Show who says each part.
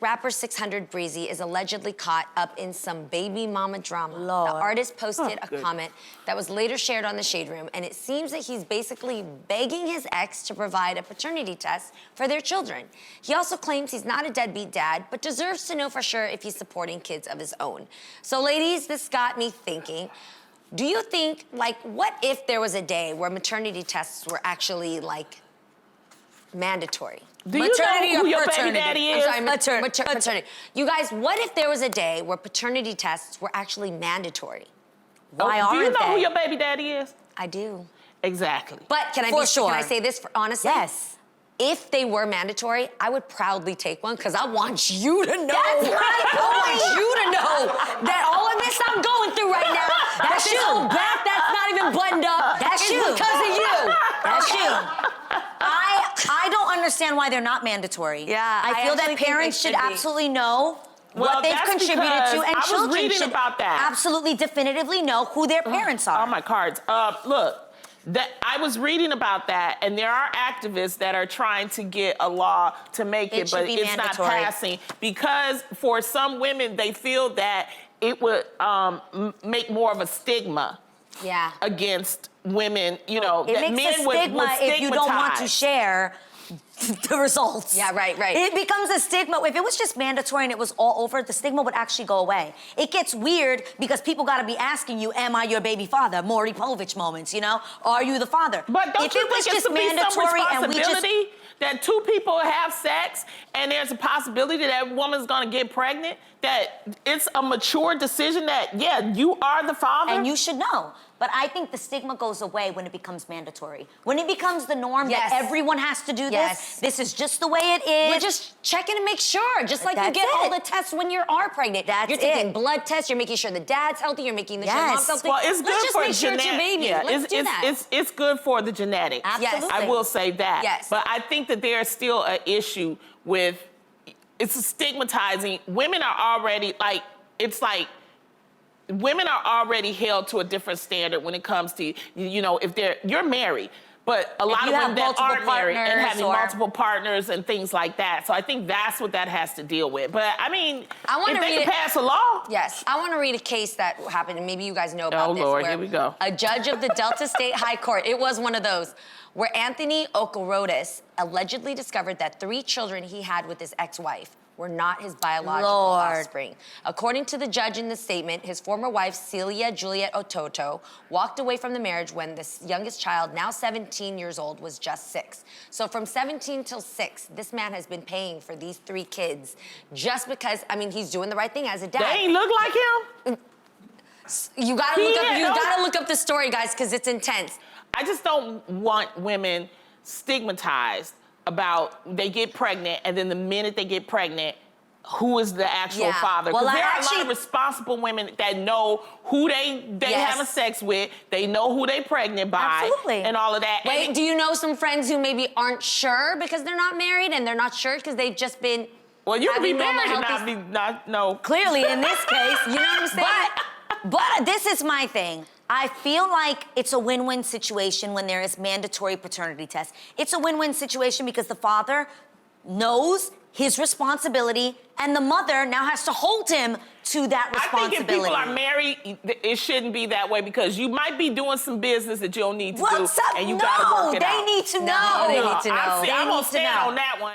Speaker 1: rapper 600 Breezy is allegedly caught up in some baby mama drama.
Speaker 2: Lord.
Speaker 1: The artist posted a comment that was later shared on the Shade Room, and it seems that he's basically begging his ex to provide a paternity test for their children. He also claims he's not a deadbeat dad, but deserves to know for sure if he's supporting kids of his own. So ladies, this got me thinking, do you think, like, what if there was a day where maternity tests were actually, like, mandatory?
Speaker 3: Do you know who your baby daddy is?
Speaker 1: I'm sorry, maternity. You guys, what if there was a day where paternity tests were actually mandatory?
Speaker 2: Why aren't
Speaker 3: they? Do you know who
Speaker 2: they?
Speaker 3: your baby daddy is?
Speaker 1: I do.
Speaker 3: Exactly.
Speaker 1: But can I say this honestly?
Speaker 2: Yes.
Speaker 1: If they were mandatory, I would proudly take one because I want you to know.
Speaker 2: That's my
Speaker 1: I want you to know that all of this I'm going through right now,
Speaker 2: That's
Speaker 1: this
Speaker 2: you.
Speaker 1: whole back that's not even buttoned up,
Speaker 2: That's
Speaker 1: is
Speaker 2: you.
Speaker 1: because of you.
Speaker 2: That's you. I don't understand why they're not mandatory.
Speaker 1: Yeah,
Speaker 2: I feel
Speaker 1: actually
Speaker 2: that
Speaker 1: think they
Speaker 2: parents should
Speaker 1: should be.
Speaker 2: absolutely know
Speaker 3: Well,
Speaker 2: what they've
Speaker 3: that's
Speaker 2: contributed
Speaker 3: because
Speaker 2: to, and
Speaker 3: I was
Speaker 2: children
Speaker 3: reading
Speaker 2: should
Speaker 3: about that.
Speaker 2: absolutely definitively know who their parents are.
Speaker 3: Oh, my cards. Look, I was reading about that, and there are activists that are trying to get a law to make it, but it's not passing because for some women, they feel that it would make more of a stigma.
Speaker 1: Yeah.
Speaker 3: Against women, you know,
Speaker 2: It
Speaker 3: that
Speaker 2: makes
Speaker 3: men
Speaker 2: a
Speaker 3: would
Speaker 2: stigma if you don't want to
Speaker 3: stigmatize.
Speaker 2: share the results.
Speaker 1: Yeah, right.
Speaker 2: It becomes a stigma. If it was just mandatory and it was all over, the stigma would actually go away. It gets weird because people got to be asking you, am I your baby father? Maury Povich moments, you know? Are you the father?
Speaker 3: But don't
Speaker 2: if
Speaker 3: you
Speaker 2: it was
Speaker 3: think it's
Speaker 2: just
Speaker 3: to be some
Speaker 2: mandatory and we just...
Speaker 3: responsibility that two people have sex and there's a possibility that woman's gonna get pregnant, that it's a mature decision that, yeah, you are the father?
Speaker 2: And you should know. But I think the stigma goes away when it becomes mandatory. When it becomes the norm that everyone has to do this is just the way it is.
Speaker 1: We're just checking to make sure, just like you
Speaker 2: That's
Speaker 1: get
Speaker 2: it.
Speaker 1: all the tests when you are pregnant. You're taking blood tests, you're making sure the dad's healthy, you're making sure mom's healthy.
Speaker 3: Well, it's good
Speaker 1: Let's just
Speaker 3: for
Speaker 1: make sure it's your baby.
Speaker 3: Yeah,
Speaker 1: Let's do that.
Speaker 3: It's good for the genetics.
Speaker 2: Absolutely.
Speaker 3: I will say that.
Speaker 1: Yes.
Speaker 3: But I think that there's still an issue with, it's stigmatizing. Women are already, like, it's like, women are already held to a different standard when it comes to, you know, if you're married, but a lot of women that aren't married and having multiple partners and things like that. So I think that's what that has to deal with. But I mean, if they can pass a law.
Speaker 1: Yes, I want to read a case that happened, and maybe you guys know about this.
Speaker 3: Oh, Lord, here we go.
Speaker 1: A judge of the Delta State High Court, it was one of those, where Anthony Okorotis allegedly discovered that 3 children he had with his ex-wife were not his biological offspring. According to the judge in the statement, his former wife, Celia Juliet Ototo, walked away from the marriage when the youngest child, now 17 years old, was just 6. So from 17 till 6, this man has been paying for these 3 kids just because, I mean, he's doing the right thing as a dad.
Speaker 3: They ain't look like him?
Speaker 1: You gotta look up the story, guys, because it's intense.
Speaker 3: I just don't want women stigmatized about they get pregnant, and then the minute they get pregnant, who is the actual father? Because there are a lot of responsible women that know who they having sex with, they know who they pregnant by, and all of that.
Speaker 1: Wait, do you know some friends who maybe aren't sure because they're not married, and they're not sure because they've just been
Speaker 3: Well, you can be married and not know.
Speaker 2: Clearly, in this case,
Speaker 1: you know what I'm saying?
Speaker 2: But this is my thing. I feel like it's a win-win situation when there is mandatory paternity tests. It's a win-win situation because the father knows his responsibility and the mother now has to hold him to that responsibility.
Speaker 3: I think if people are married, it shouldn't be that way because you might be doing some business that you don't need to do, and you gotta work it out.
Speaker 2: They need to know.
Speaker 1: They need to know.
Speaker 3: I'm gonna stand on that one.